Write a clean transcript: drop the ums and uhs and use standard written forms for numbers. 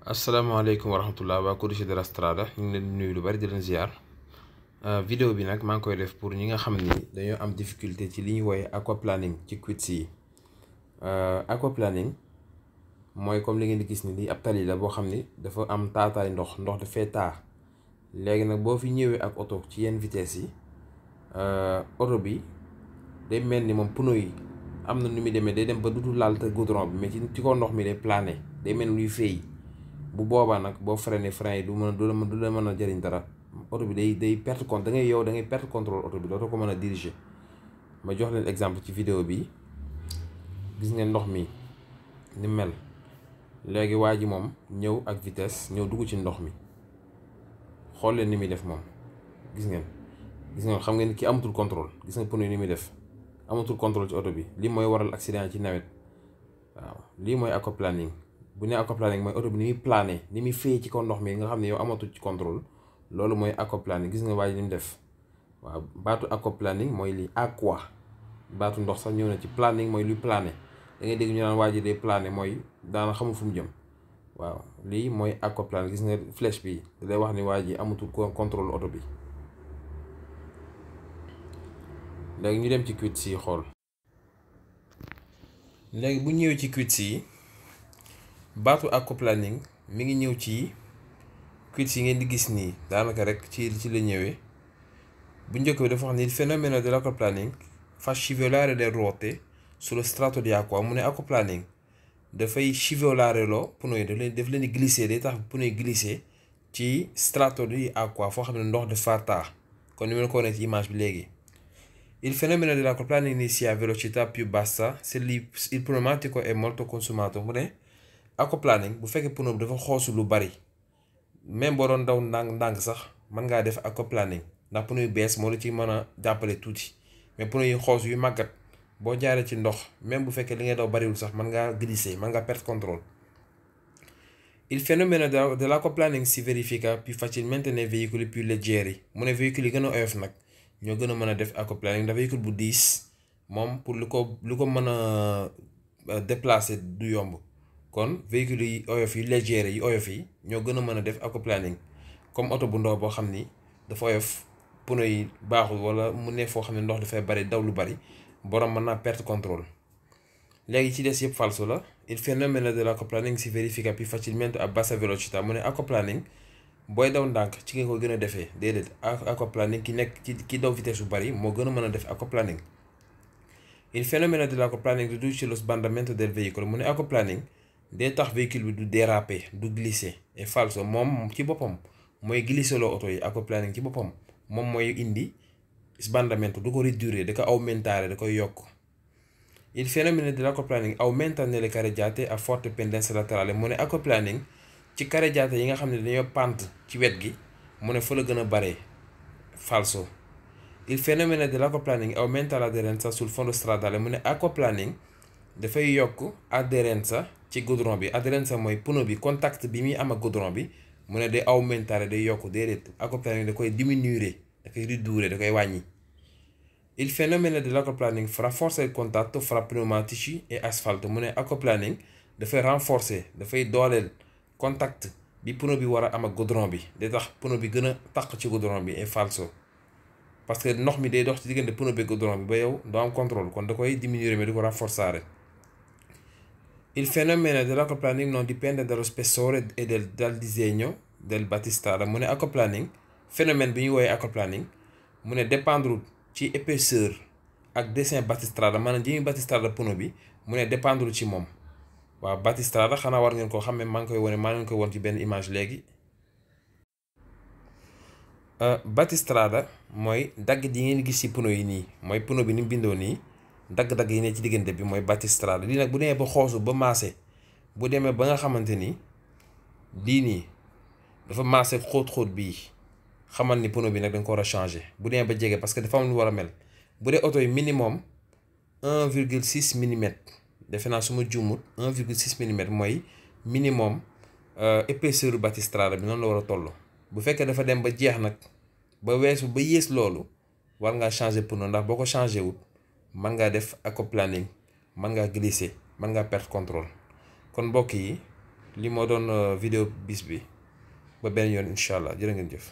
asalaamaaleykum wa rahmatullah waa Codice della Strada ñu ngi leen di nuyu lu bari di leen ziar vidéo bi nag maa ngi koy def pour ñi nga xam ni dañoo am difficulté ci li ñuy wooye aquaplaning ci quiz yi aquaplaning mooy comme li ngeen di gis ni lii ab tali la boo xam ni dafa am taataay ndox dafay taa léegi nag boo fi ñëwee ak oto ci yenn vitesse yi oto bi day mel ni moom pneu yi am na nu muy demee day dem ba dutu laal te goudron bi mais ci kaw ndox mi day plané day mel ni luy féey bu boobaa nag boo freiné frein yi du la mën a jëriñ dara oto bi day perte compte da ngay perte contrôle oto bi dootoo ko mën a diriger. ma jox leen exemple ci vidéo bi gis ngeen ndox mi ni mel léegi waa ji moom ñëw ak vitesse ñëw dugg ci ndox mi xool leen ni muy def moom gis ngeen xam ngeen ki amatul contrôle gis nga pneu ni muy def amatul contrôle ci oto bi lii mooy waral accident ci nawet waaw lii mooy aquaplaning. bu ne aquaplaning mooy oto bi ni muy plané ni muy féey ci kaw ndox mi nga xam ne yow amatul ci contrôle loolu mooy aquaplaning. gis nga waa ji ni mu def waaw baatu aquaplaning mooy lii aqua baatu ndox sax ñëw na ci planning mooy luy plané da ngay dégg ñu naan waa ji day plané mooy daana xamul fu mu jëm waaw lii mooy aquaplaning. gis nga flèche bi da lay wax ni waa ji amatul contrôle oto bi. léegi ñu dem ci quiz yi xool. léegi bu ñëwee ci quiz yi baatu aquaplaning mi ngi ñëw ci quiz yi ngeen di gis nii daanaka rek ci la ñëwee bu njëkk bi dafa wax ni il fenomeno dell'acquaplaning fa scivolare le ruote sullo strato di acqua. mu ne aquaplaning dafay scivolare loo pneu yi daf leen di glisser day tax pneu yi glisser ci strato di acqua foo xam ne ndox dafa taa kon ni ma ko wane ci image bi léegi. Il fenomeno dell'acquaplaning inizia a velocità più bassa se il pneumatico è molto consumato. mu ne aquaplaning bu fekkee pneu bi dafa xoosu lu bari même boo doon daw ndànk sax mën ngaa def aquaplaning ndax pneu yu bees moo la ci mën a jàppale tuuti mais pneu yu xoos yu màggat boo jaaree ci ndox même bu fekkee li ngay daw bariwul sax mën ngaa glisser mën ngaa perdre contrôle. Il fenomeno dell'acquaplaning si verifica più facilmente nei veicoli più leggeri. mu ne véhicule yi gën a oyof nag ñoo gën a mën a def aquaplaning ndax véhicule bu diis moom pour lu ko mën a déplacer du yomb kon véhicule yi oyof yi légère yi oyof yi ñoo gën a mën a def aquaplaning comme oto bu ndaw boo xam ni dafa oyof pneu yi baaxul wala mu ne foo xam ne ndox dafay bari daw lu bari borom mën naa perte contrôle. léegi ci des yëpp falso la. Il fenomeno dell'acquaplaning si verifica più facilmente a bassa velocità. mu ne aquaplaning booy daw ndànk ci nga ko gën a defee déedéet aquaplaning ki daw vitesse bu bari moo gën a mën a def aquaplaning. Il fenomeno dell'acquaplaning riduce lo sbandamento del veicolo. mu ne aquaplaning day tax véhicule bi du déraper du glisser. et falso moom ci boppam mooy glisser loo oto yi aquaplaning ci boppam moom mooy indi sbandamento du ko ridurre da ko aumentare da koy yokk. Il fenomeno dell'acquaplaning aumenta nelle carreggiate a forte pendenza laterale. mu ne aquaplaning ci carreggiate yi nga xam ne dañoo pente ci wet gi mu ne fa la gën a bare. falso. Il fenomeno dell'acquaplaning aumenta l'aderenza sul fondo stradale. mu ne aquaplaning dafay yokk aderenza ci goudron bi. aderenza mooy pneu bi contact bi muy am ak goudron bi mu ne day aumentare day yokk déedéet aquaplaning da koy diminuire da koy ridurre da koy wàññi. Il fenomeno dell'acquaplaning rafforza il contatto fra pneumatici e asfalto. mu ne aquaplaning dafay renforcer dafay dooleel contact bi pneu bi war a am ak goudron bi day tax pneu bi gën a taq ci goudron bi. est falso parce que ndox mi day dox ci diggante pneu bi goudron bi ba yow doo am contrôle kon da koy diminuire mais du ko rafforzare. Il fenomeno dell'acquaplaning non dipende dallo spessore e dal disegno del battistrada. mu ne aquaplaning phénomène bi ñu woowee aquaplaning mu ne dépendre ci épaisseur ak dessin battistrada maanaam jëmi battistrada pneu bi mu ne dépendre ci moom. waaw battistrada xanaa war ngeen koo xam ne maa ngi koy won ci benn image léegi. battistrada mooy dagg yi ngeen gis ci pneu yi nii mooy pneu bi ni mu bindoo nii dagg-dagg yi ne ci diggante bi mooy battistrada. lii nag bu demee ba xoosu ba maase bu demee ba nga xamante ni lii nii dafa maase xóot-xóot bii xamal ni pneu bi nag dañ ko war a changer bu demee ba jege parce que dafa am lu war a mel. bu dee oto yi minimum 1,6 millimètre defe naa su ma juumut 1,6 millimètre mooy minimum épaisseur battistrada bi noonu la war a toll. bu fekkee dafa dem ba jeex nag ba weesu ba yées loolu war ngaa changer pneu ndax boo ko changé wut mën ngaa def aquaplaning mën ngaa glisser mën ngaa perdre contrôle. kon mbokk yi li moo doon vidéo bis bi ba benn yoon incha allah jërë ngeen jëf.